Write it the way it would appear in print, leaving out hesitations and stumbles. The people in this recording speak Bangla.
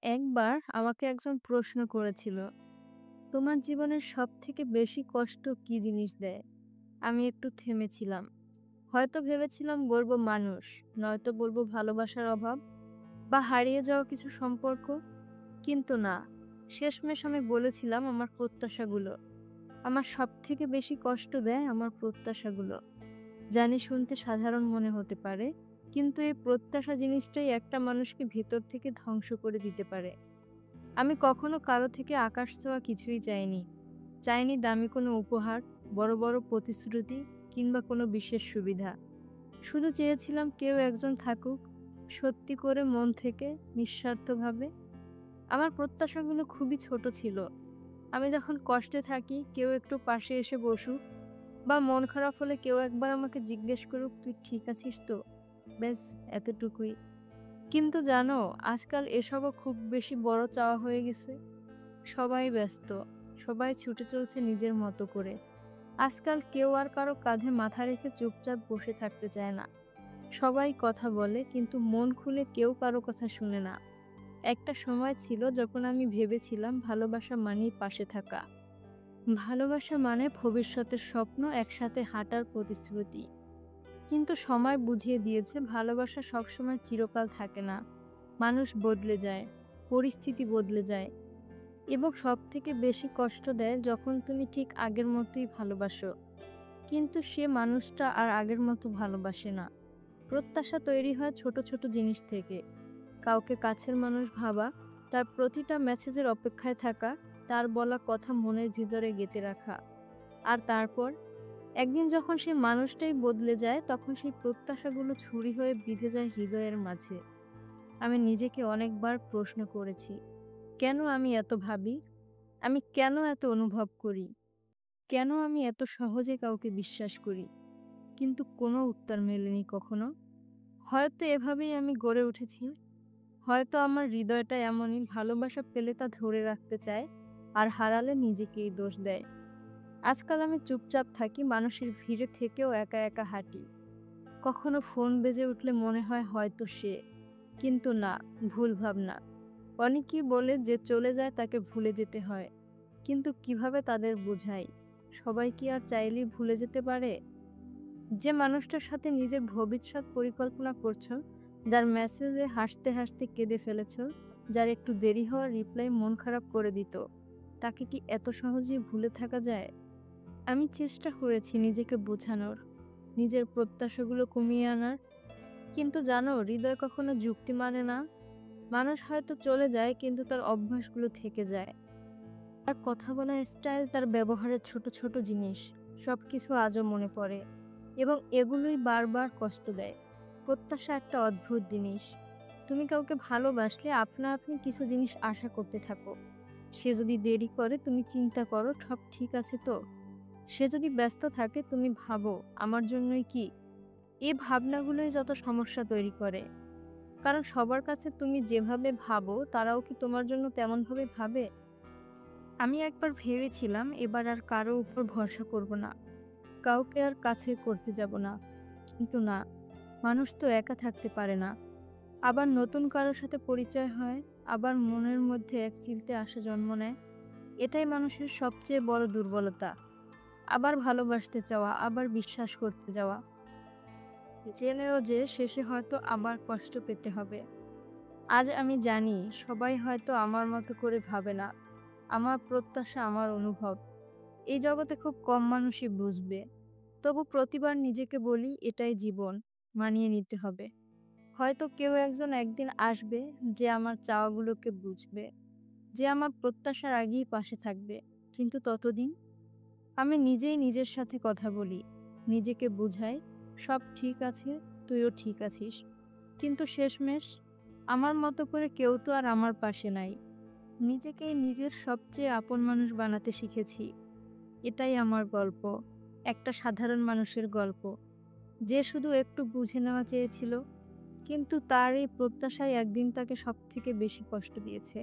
একবার আমাকে একজন প্রশ্ন করেছিল, তোমার জীবনের সবথেকে বেশি কষ্ট কি জিনিস দেয়? আমি একটু থেমেছিলাম। হয়তো ভেবেছিলাম বলবো মানুষ, নয়তো বলবো ভালোবাসার অভাব বা হারিয়ে যাওয়া কিছু সম্পর্ক। কিন্তু না, শেষমেশ আমি বলেছিলাম আমার প্রত্যাশাগুলো। আমার সবথেকে বেশি কষ্ট দেয় আমার প্রত্যাশাগুলো। জানি শুনতে সাধারণ মনে হতে পারে, কিন্তু এই প্রত্যাশা জিনিসটাই একটা মানুষকে ভেতর থেকে ধ্বংস করে দিতে পারে। আমি কখনো কারো থেকে আকাশ ছোঁয়া কিছুই চাইনি। চাইনি দামি কোনো উপহার, বড় বড় প্রতিশ্রুতি কিংবা কোনো বিশেষ সুবিধা। শুধু চেয়েছিলাম কেউ একজন থাকুক, সত্যি করে মন থেকে, নিঃস্বার্থভাবে। আমার প্রত্যাশাগুলো খুবই ছোট ছিল। আমি যখন কষ্টে থাকি কেউ একটু পাশে এসে বসুক, বা মন খারাপ হলে কেউ একবার আমাকে জিজ্ঞেস করুক, তুই ঠিক আছিস তো? ব্যাস, এতটুকুই। কিন্তু জানো, আজকাল এসবও খুব বেশি বড় চাওয়া হয়ে গেছে। সবাই ব্যস্ত, সবাই ছুটে চলছে নিজের মতো করে। আজকাল কেউ আর কারো কাঁধে মাথা রেখে চুপচাপ বসে থাকতে চায় না। সবাই কথা বলে, কিন্তু মন খুলে কেউ কারো কথা শুনে না। একটা সময় ছিল যখন আমি ভেবেছিলাম ভালোবাসা মানেই পাশে থাকা। ভালোবাসা মানে ভবিষ্যতের স্বপ্ন, একসাথে হাঁটার প্রতিশ্রুতি। কিন্তু সময় বুঝিয়ে দিয়েছে ভালোবাসা সবসময় চিরকাল থাকে না। মানুষ বদলে যায়, পরিস্থিতি বদলে যায়। এবং সবথেকে বেশি কষ্ট দেয় যখন তুমি ঠিক আগের মতোই ভালোবাসো, কিন্তু সে মানুষটা আর আগের মতো ভালোবাসে না। প্রত্যাশা তৈরি হয় ছোট ছোট জিনিস থেকে। কাউকে কাছের মানুষ ভাবা, তার প্রতিটা মেসেজের অপেক্ষায় থাকা, তার বলা কথা মনের ভিতরে গেঁথে রাখা। আর তারপর একদিন যখন সেই মানুষটাই বদলে যায়, তখন সেই প্রত্যাশাগুলো ছুরি হয়ে বিঁধে যায় হৃদয়ের মাঝে। আমি নিজেকে অনেকবার প্রশ্ন করেছি, কেন আমি এত ভাবি? আমি কেন এত অনুভব করি? কেন আমি এত সহজে কাউকে বিশ্বাস করি? কিন্তু কোনো উত্তর মেলেনি কখনো। হয়তো এভাবেই আমি গড়ে উঠেছি। হয়তো আমার হৃদয়টা এমনই, ভালোবাসা পেলে তা ধরে রাখতে চায়, আর হারালে নিজেকেই দোষ দেয়। আজকাল আমি চুপচাপ থাকি, মানুষের ভিড়ে থেকেও একা একা হাঁটি। কখনো ফোন বেজে উঠলে মনে হয় হয়তো সে, কিন্তু না, ভুল ভাবনা। অনেকেই বলে যে চলে যায় তাকে ভুলে যেতে হয়, কিন্তু কিভাবে তাদের বোঝাই? সবাই কি আর চাইলেই ভুলে যেতে পারে? যে মানুষটার সাথে নিজের ভবিষ্যৎ পরিকল্পনা করছো, যার মেসেজে হাসতে হাসতে কেঁদে ফেলেছো, যার একটু দেরি হওয়ার রিপ্লাই মন খারাপ করে দিত, তাকে কি এত সহজেই ভুলে থাকা যায়? আমি চেষ্টা করেছি নিজেকে বোঝানোর, নিজের প্রত্যাশাগুলো কমিয়ে আনার। কিন্তু জানো, হৃদয় কখনো যুক্তি মানে না। মানুষ হয়তো চলে যায়, কিন্তু তার অভ্যাসগুলো থেকে যায়। তার কথা বলার স্টাইল, তার ব্যবহারের ছোট ছোট জিনিস, সবকিছু আজও মনে পড়ে। এবং এগুলোই বারবার কষ্ট দেয়। প্রত্যাশা একটা অদ্ভুত জিনিস। তুমি কাউকে ভালোবাসলে আপনা আপনি কিছু জিনিস আশা করতে থাকো। সে যদি দেরি করে তুমি চিন্তা করো সব ঠিক আছে তো। সে যদি ব্যস্ত থাকে তুমি ভাবো আমার জন্যই কি। এই ভাবনাগুলোই যত সমস্যা তৈরি করে। কারণ সবার কাছে তুমি যেভাবে ভাবো, তারাও কি তোমার জন্য তেমনভাবে ভাবে? আমি একবার ভেবেছিলাম এবার আর কারো উপর ভরসা করব না, কাউকে আর কাছে করতে যাব না। কিন্তু না, মানুষ তো একা থাকতে পারে না। আবার নতুন কারোর সাথে পরিচয় হয়, আবার মনের মধ্যে এক চিলতে আশা জন্ম নেয়। এটাই মানুষের সবচেয়ে বড় দুর্বলতা। আবার ভালোবাসতে চাওয়া, আবার বিশ্বাস করতে যাওয়া, জেনেও যে শেষে হয়তো আবার কষ্ট পেতে হবে। আজ আমি জানি সবাই হয়তো আমার মতো করে ভাবে না। আমার প্রত্যাশা, আমার অনুভব এই জগতে খুব কম মানুষই বুঝবে। তবু প্রতিবার নিজেকে বলি এটাই জীবন, মানিয়ে নিতে হবে। হয়তো কেউ একজন একদিন আসবে, যে আমার চাওয়াগুলোকে বুঝবে, যে আমার প্রত্যাশার আগেই পাশে থাকবে। কিন্তু ততদিন আমি নিজেই নিজের সাথে কথা বলি, নিজেকে বুঝাই, সব ঠিক আছে, তুইও ঠিক আছিস। কিন্তু শেষমেশ আমার মতো করে কেউ তো আর আমার পাশে নাই। নিজেকেই নিজের সবচেয়ে আপন মানুষ বানাতে শিখেছি। এটাই আমার গল্প, একটা সাধারণ মানুষের গল্প, যে শুধু একটু বুঝে নেওয়া চেয়েছিল, কিন্তু তার এই প্রত্যাশাই একদিন তাকে সবথেকে বেশি কষ্ট দিয়েছে।